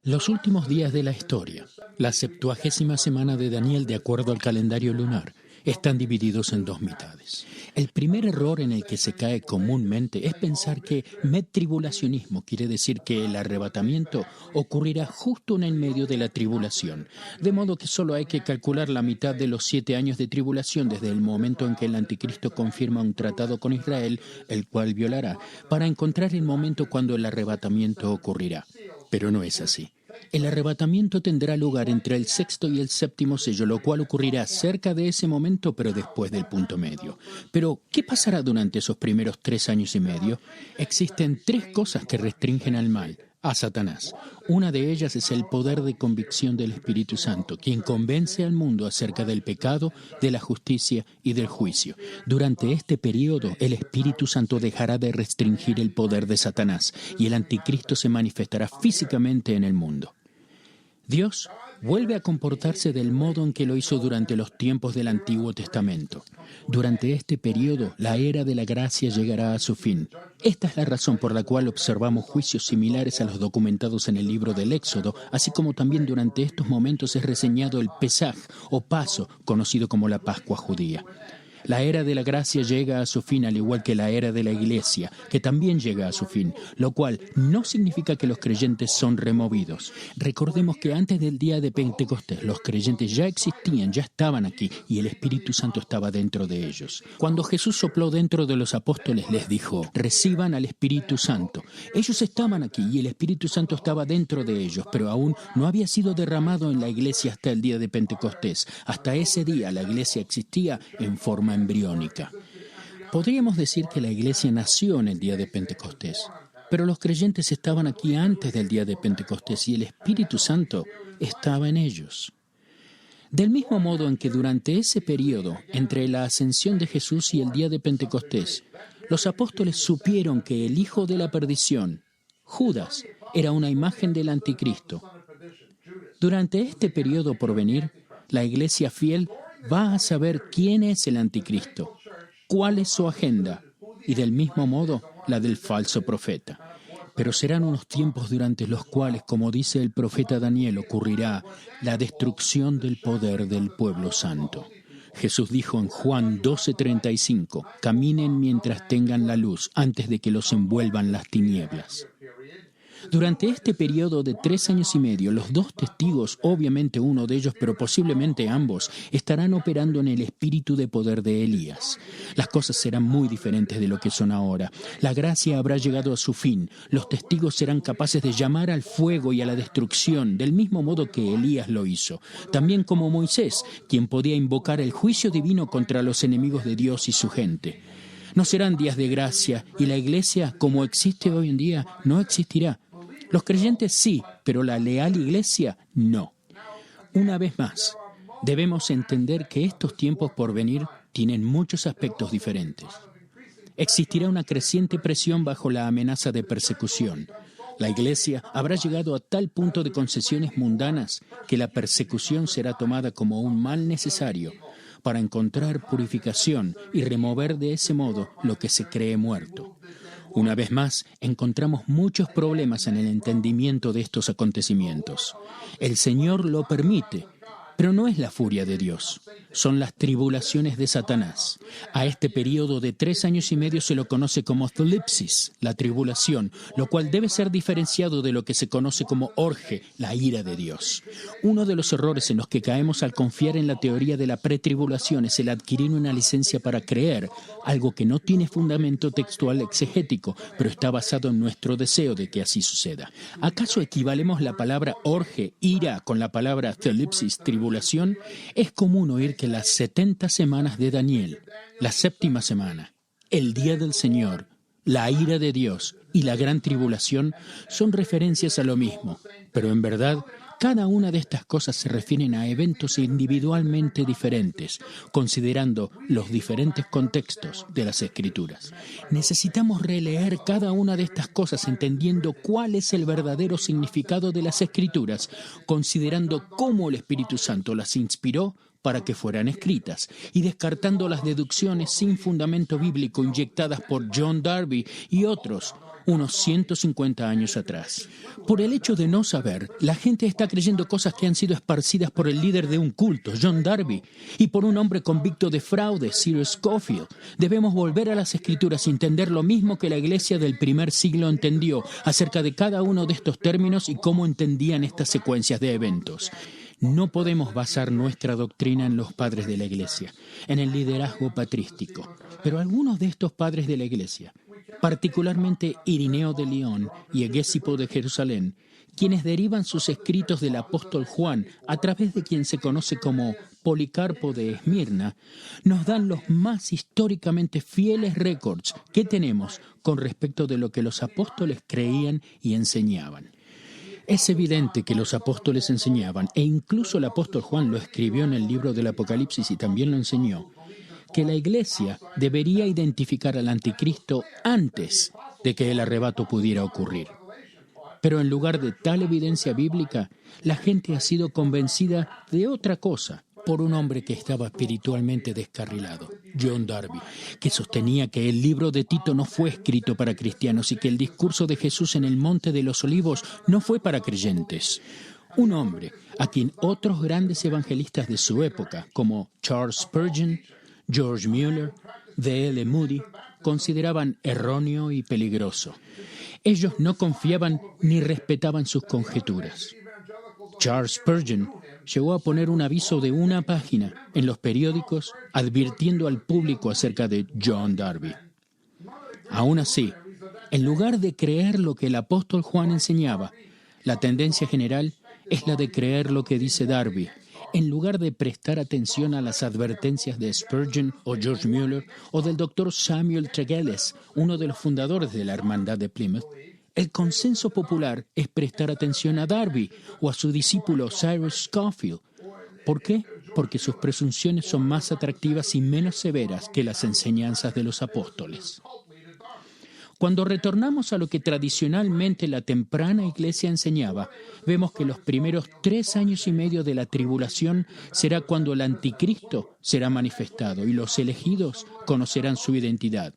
Los últimos días de la historia, la 70ª semana de Daniel de acuerdo al calendario lunar, están divididos en dos mitades. El primer error en el que se cae comúnmente es pensar que medtribulacionismo quiere decir que el arrebatamiento ocurrirá justo en el medio de la tribulación, de modo que solo hay que calcular la mitad de los 7 años de tribulación desde el momento en que el anticristo confirma un tratado con Israel, el cual violará, para encontrar el momento cuando el arrebatamiento ocurrirá. Pero no es así. El arrebatamiento tendrá lugar entre el sexto y el séptimo sello, lo cual ocurrirá cerca de ese momento, pero después del punto medio. Pero, ¿qué pasará durante esos primeros 3 años y medio? Existen 3 cosas que restringen al mal, a Satanás. Una de ellas es el poder de convicción del Espíritu Santo, quien convence al mundo acerca del pecado, de la justicia y del juicio. Durante este periodo, el Espíritu Santo dejará de restringir el poder de Satanás y el anticristo se manifestará físicamente en el mundo. Dios vuelve a comportarse del modo en que lo hizo durante los tiempos del Antiguo Testamento. Durante este periodo, la era de la gracia llegará a su fin. Esta es la razón por la cual observamos juicios similares a los documentados en el libro del Éxodo, así como también durante estos momentos es reseñado el Pesaj o Paso, conocido como la Pascua judía. La era de la gracia llega a su fin, al igual que la era de la iglesia, que también llega a su fin, lo cual no significa que los creyentes son removidos. Recordemos que antes del día de Pentecostés, los creyentes ya existían, ya estaban aquí, y el Espíritu Santo estaba dentro de ellos. Cuando Jesús sopló dentro de los apóstoles, les dijo, reciban al Espíritu Santo. Ellos estaban aquí y el Espíritu Santo estaba dentro de ellos, pero aún no había sido derramado en la iglesia hasta el día de Pentecostés. Hasta ese día la iglesia existía en forma embriónica. Podríamos decir que la iglesia nació en el día de Pentecostés, pero los creyentes estaban aquí antes del día de Pentecostés y el Espíritu Santo estaba en ellos. Del mismo modo en que durante ese periodo, entre la ascensión de Jesús y el día de Pentecostés, los apóstoles supieron que el hijo de la perdición, Judas, era una imagen del anticristo. Durante este periodo por venir, la iglesia fiel va a saber quién es el anticristo, cuál es su agenda, y del mismo modo la del falso profeta. Pero serán unos tiempos durante los cuales, como dice el profeta Daniel, ocurrirá la destrucción del poder del pueblo santo. Jesús dijo en Juan 12:35, caminen mientras tengan la luz, antes de que los envuelvan las tinieblas. Durante este periodo de 3 años y medio, los 2 testigos, obviamente uno de ellos, pero posiblemente ambos, estarán operando en el espíritu de poder de Elías. Las cosas serán muy diferentes de lo que son ahora. La gracia habrá llegado a su fin. Los testigos serán capaces de llamar al fuego y a la destrucción, del mismo modo que Elías lo hizo. También como Moisés, quien podía invocar el juicio divino contra los enemigos de Dios y su gente. No serán días de gracia, y la iglesia, como existe hoy en día, no existirá. Los creyentes sí, pero la leal iglesia no. Una vez más, debemos entender que estos tiempos por venir tienen muchos aspectos diferentes. Existirá una creciente presión bajo la amenaza de persecución. La iglesia habrá llegado a tal punto de concesiones mundanas que la persecución será tomada como un mal necesario para encontrar purificación y remover de ese modo lo que se cree muerto. Una vez más, encontramos muchos problemas en el entendimiento de estos acontecimientos. El Señor lo permite, pero no es la furia de Dios. Son las tribulaciones de Satanás. A este periodo de 3 años y medio se lo conoce como thlipsis, la tribulación, lo cual debe ser diferenciado de lo que se conoce como orge, la ira de Dios. Uno de los errores en los que caemos al confiar en la teoría de la pretribulación es el adquirir una licencia para creer, algo que no tiene fundamento textual exegético, pero está basado en nuestro deseo de que así suceda. ¿Acaso equivalemos la palabra orge, ira, con la palabra thlipsis, tribulación? Es común oír que las 70 semanas de Daniel, la 7ª semana, el día del Señor, la ira de Dios y la gran tribulación son referencias a lo mismo, pero en verdad Cada una de estas cosas se refieren a eventos individualmente diferentes, considerando los diferentes contextos de las Escrituras. Necesitamos releer cada una de estas cosas entendiendo cuál es el verdadero significado de las Escrituras, considerando cómo el Espíritu Santo las inspiró para que fueran escritas, y descartando las deducciones sin fundamento bíblico inyectadas por John Darby y otros unos 150 años atrás. Por el hecho de no saber, la gente está creyendo cosas que han sido esparcidas por el líder de un culto, John Darby, y por un hombre convicto de fraude, Cyrus Scofield. Debemos volver a las Escrituras y entender lo mismo que la iglesia del primer siglo entendió acerca de cada uno de estos términos y cómo entendían estas secuencias de eventos. No podemos basar nuestra doctrina en los padres de la iglesia, en el liderazgo patrístico, pero algunos de estos padres de la iglesia, particularmente Irineo de León y Egésipo de Jerusalén, quienes derivan sus escritos del apóstol Juan a través de quien se conoce como Policarpo de Esmirna, nos dan los más históricamente fieles récords que tenemos con respecto de lo que los apóstoles creían y enseñaban. Es evidente que los apóstoles enseñaban, e incluso el apóstol Juan lo escribió en el libro del Apocalipsis y también lo enseñó, que la iglesia debería identificar al anticristo antes de que el arrebato pudiera ocurrir. Pero en lugar de tal evidencia bíblica, la gente ha sido convencida de otra cosa por un hombre que estaba espiritualmente descarrilado, John Darby, que sostenía que el libro de Tito no fue escrito para cristianos y que el discurso de Jesús en el Monte de los Olivos no fue para creyentes. Un hombre a quien otros grandes evangelistas de su época, como Charles Spurgeon, George Mueller, D.L. Moody, consideraban erróneo y peligroso. Ellos no confiaban ni respetaban sus conjeturas. Charles Spurgeon llegó a poner un aviso de una página en los periódicos advirtiendo al público acerca de John Darby. Aún así, en lugar de creer lo que el apóstol Juan enseñaba, la tendencia general es la de creer lo que dice Darby, en lugar de prestar atención a las advertencias de Spurgeon o George Mueller o del doctor Samuel Tregelles, uno de los fundadores de la Hermandad de Plymouth. El consenso popular es prestar atención a Darby o a su discípulo Cyrus Scofield. ¿Por qué? Porque sus presunciones son más atractivas y menos severas que las enseñanzas de los apóstoles. Cuando retornamos a lo que tradicionalmente la temprana iglesia enseñaba, vemos que los primeros 3 años y medio de la tribulación será cuando el anticristo será manifestado y los elegidos conocerán su identidad.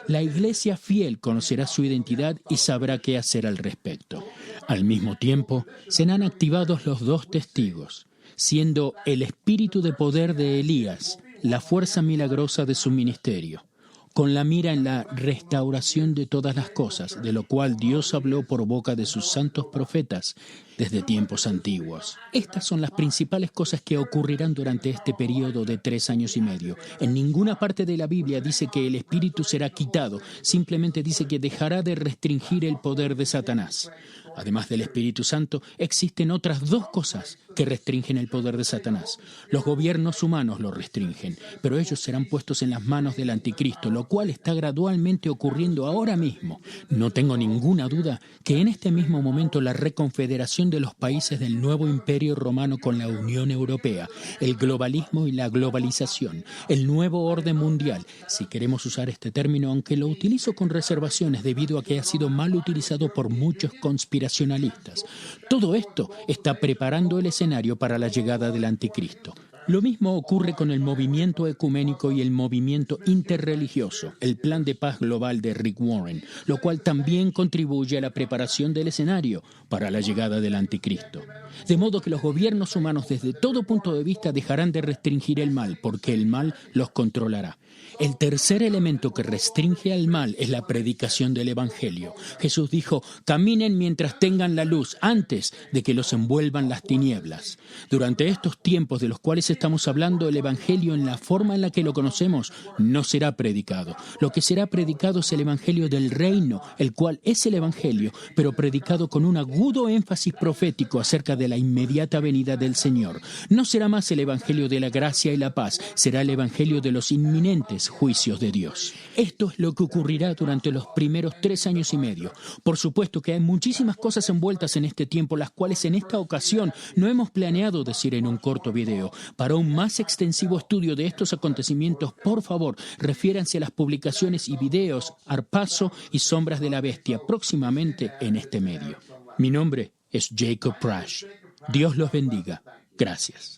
La iglesia fiel conocerá su identidad y sabrá qué hacer al respecto. Al mismo tiempo, serán activados los 2 testigos, siendo el espíritu de poder de Elías la fuerza milagrosa de su ministerio, con la mira en la restauración de todas las cosas, de lo cual Dios habló por boca de sus santos profetas desde tiempos antiguos. Estas son las principales cosas que ocurrirán durante este periodo de 3 años y medio. En ninguna parte de la Biblia dice que el Espíritu será quitado, simplemente dice que dejará de restringir el poder de Satanás. Además del Espíritu Santo, existen otras 2 cosas que restringen el poder de Satanás. Los gobiernos humanos lo restringen, pero ellos serán puestos en las manos del anticristo, lo cual está gradualmente ocurriendo ahora mismo. No tengo ninguna duda que en este mismo momento la reconfederación de los países del nuevo imperio romano con la Unión Europea, el globalismo y la globalización, el nuevo orden mundial, si queremos usar este término, aunque lo utilizo con reservaciones debido a que ha sido mal utilizado por muchos conspiracionalistas. Todo esto está preparando el escenario para la llegada del anticristo. Lo mismo ocurre con el movimiento ecuménico y el movimiento interreligioso, el plan de paz global de Rick Warren, lo cual también contribuye a la preparación del escenario para la llegada del anticristo. De modo que los gobiernos humanos desde todo punto de vista dejarán de restringir el mal, porque el mal los controlará. El tercer elemento que restringe al mal es la predicación del Evangelio. Jesús dijo, caminen mientras tengan la luz, antes de que los envuelvan las tinieblas. Durante estos tiempos de los cuales estamos hablando, el Evangelio en la forma en la que lo conocemos no será predicado. Lo que será predicado es el Evangelio del reino, el cual es el Evangelio, pero predicado con un agudo énfasis profético acerca de la inmediata venida del Señor. No será más el Evangelio de la gracia y la paz, será el Evangelio de los inminentes juicios de Dios. Esto es lo que ocurrirá durante los primeros 3 años y medio. Por supuesto que hay muchísimas cosas envueltas en este tiempo, las cuales en esta ocasión no hemos planeado decir en un corto video. Para un más extensivo estudio de estos acontecimientos, por favor, refiéranse a las publicaciones y videos Arpazo y Sombras de la Bestia próximamente en este medio. Mi nombre es Jacob Prasch. Dios los bendiga. Gracias.